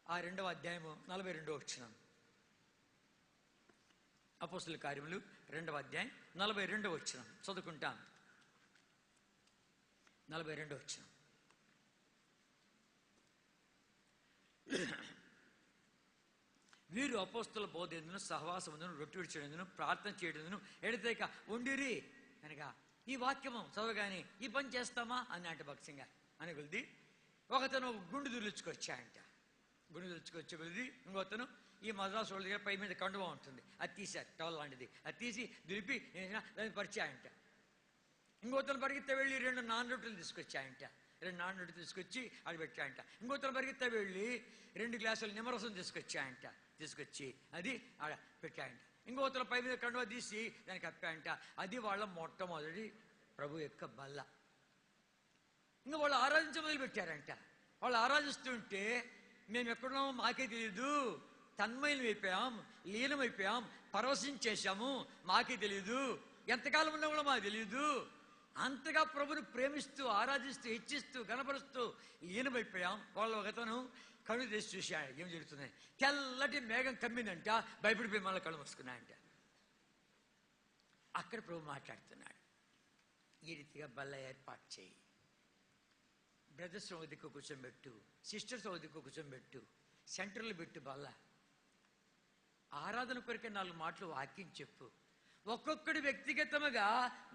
ఆ 2వ అధ్యాయము 42వ వచనం. అపోస్తలుల కార్యములు 2వ అధ్యాయం 42వ వచనం చదువుకుంటాం. 42వ వచనం. వీరు అపోస్తల బోధేందును సహవాసముందును రొట్టె విడిచేందును ప్రార్థన చేయడందును ఎడతెగక ఉండిరి అనగా ఈ వాక్యము చదవగానే ఈ పని చేస్తామా అన్నట్టు భక్సింగా అని కొలిది ఒకతను గుండు దుర్లుచుకొచ్చాయంట. గుండు దుర్లుచుకొచ్చే కొలిది ఇంకొతను ఈ మద్రాసు వాళ్ళ దగ్గర పై మీద కండువా ఉంటుంది, అది తీశారు, టవల్ లాంటిది, అది తీసి దులిపి దాన్ని పరిచాయంట. ఇంకొతను పరిగెత్త వెళ్ళి 2 నాన్ రొట్టెలు తీసుకొచ్చాయంట. 2 నాన్ రొట్టెలు తీసుకొచ్చి అది పెట్టాయంట. ఇంకొతను పరిగెత్త వెళ్ళి 2 గ్లాసులు నిమ్మరసం తీసుకొచ్చాయంట. తీసుకొచ్చి అది ఆడ పెట్టాయంట. ఇంకొతల పై మీద కండువా తీసి దానికి కప్పాయంట. అది వాళ్ళ మొట్టమొదటి ప్రభు యొక్క బల్ల. ఇంకా వాళ్ళు ఆరాధించ మొదలు పెట్టారంట. వాళ్ళు ఆరాధిస్తుంటే మేము ఎక్కడున్నామో మాకే తెలియదు, తన్మయమైపోయాం, లీనమైపోయాం, పరవశించేశాము, మాకే తెలియదు, ఎంతకాలం ఉన్నా కూడా మాకు తెలియదు. అంతగా ప్రభుని ప్రేమిస్తూ ఆరాధిస్తూ హెచ్చిస్తూ గణపరుస్తూ లీనమైపోయాం. వాళ్ళు ఒకతను కళ్ళు తెసి చూశాడు ఏం జరుగుతుంది. తెల్లటి మేఘం కమ్మిందంట, భయపడిపోయి మళ్ళీ కళ్ళు మూసుకున్నాయంట. అక్కడ ప్రభు మాట్లాడుతున్నాడు, ఈ రీతిగా బల్ల ఏర్పాటు చేయి, బ్రదర్స్ ఒక దిక్కు కూర్చోబెట్టు, సిస్టర్స్ ఒక దిక్కు కూర్చోబెట్టు, సెంటర్లు పెట్టు బల్ల. ఆరాధన కొరికే 4 మాటలు వాక్యం చెప్పు. ఒక్కొక్కడు వ్యక్తిగతముగా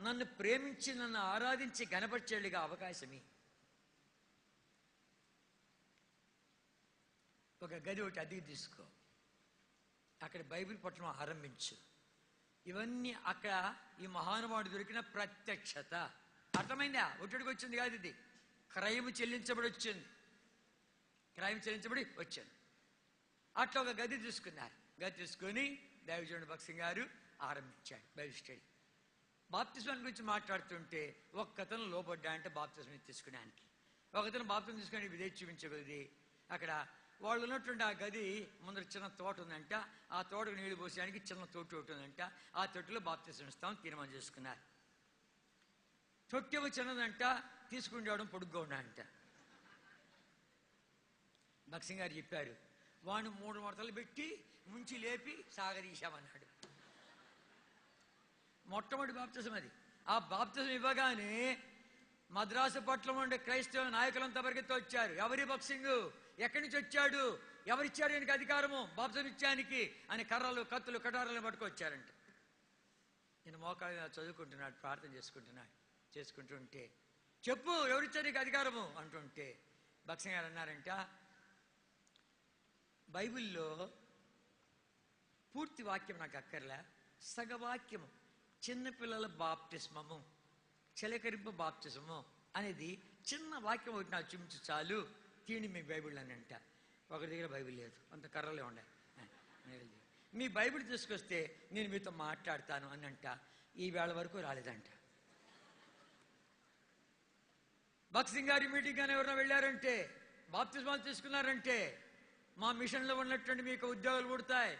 నన్ను ప్రేమించి నన్ను ఆరాధించి గణపరిచేళ్ళుగా అవకాశమే. ఒక గది ఒకటి అద్దెకి తీసుకో, అక్కడ బైబిల్ పట్టణం ఆరంభించు. ఇవన్నీ అక్కడ ఈ మహానుభావుడు దొరికిన ప్రత్యక్షత. అర్థమైందా? ఒట్టడికి వచ్చింది కాదు, ఇది క్రయము చెల్లించబడి వచ్చింది, క్రయం చెల్లించబడి వచ్చింది. అట్లా ఒక గది తీసుకున్నారు. గది తీసుకొని దైవజనుడు భక్సింగ్ గారు ఆరంభించాడు బైబిల్ స్టడీ. బాప్తిస్మం గురించి మాట్లాడుతుంటే ఒక్కతను లోపడ్డా అంటే బాప్తిస్మం తీసుకునేడానికి, ఒకతను బాప్తిస్మం తీసుకుని విధేయత చూపించగలిది. అక్కడ వాళ్ళు ఉన్నటువంటి ఆ గది ముందర చిన్న తోట ఉందంట. ఆ తోటకు నీళ్లు పోసేయడానికి చిన్న తొట్టు ఒకటి ఉందంట. ఆ తొట్టులో బాప్తిస్మం ఇస్తామని తీర్మానం చేసుకున్నారు. తొట్టెవ చిన్నదంట, తీసుకుని పొడుగ్గా ఉన్నాడంట. భక్సింగ్ గారు చెప్పారు, వాడిని 3 మడతలు పెట్టి ముంచి లేపి సాగదీశామన్నాడు. మొట్టమొదటి బాప్తిజం అది. ఆ బాప్తిజం ఇవ్వగానే మద్రాసు పట్ల ఉండే క్రైస్తవ నాయకులంతా పరిగెత్తి వచ్చారు. ఎవరి భక్సింగ్, ఎక్కడి నుంచి వచ్చాడు, ఎవరిచ్చారు ఈయనకి అధికారము బాప్తిజం ఇచ్చానికి అని కర్రలు కత్తులు కటారాలను పట్టుకొచ్చారంట. నేను మోకాళ్ళ చదువుకుంటున్నాడు, ప్రార్థన చేసుకుంటుంటే చెప్పు ఎవరిచ్చారు నీకు అధికారము అంటుంటే భక్సింగ్ గారు అన్నారంట, బైబిల్లో పూర్తి వాక్యం నాకు అక్కర్లే, సగవాక్యము చిన్నపిల్లల బాప్తిస్మము, చిలకరింపు బాప్తిస్మము అనేది చిన్న వాక్యం ఒకటి నాకు చూపించు చాలు, తీయండి మీ బైబిల్ అని అంట. ఒకరి దగ్గర బైబిల్ లేదు, అంత కర్రలే ఉండే. మీ బైబిల్ తీసుకొస్తే నేను మీతో మాట్లాడతాను అని అంట. ఈ వేళ వరకు రాలేదంట. భక్సింగ్ గారి మీటింగ్ కానీ ఎవరైనా వెళ్ళారంటే, బాప్తిస్మాలు తీసుకున్నారంటే, మా మిషన్లో ఉన్నటువంటి మీకు ఉద్యోగాలు పుడతాయి,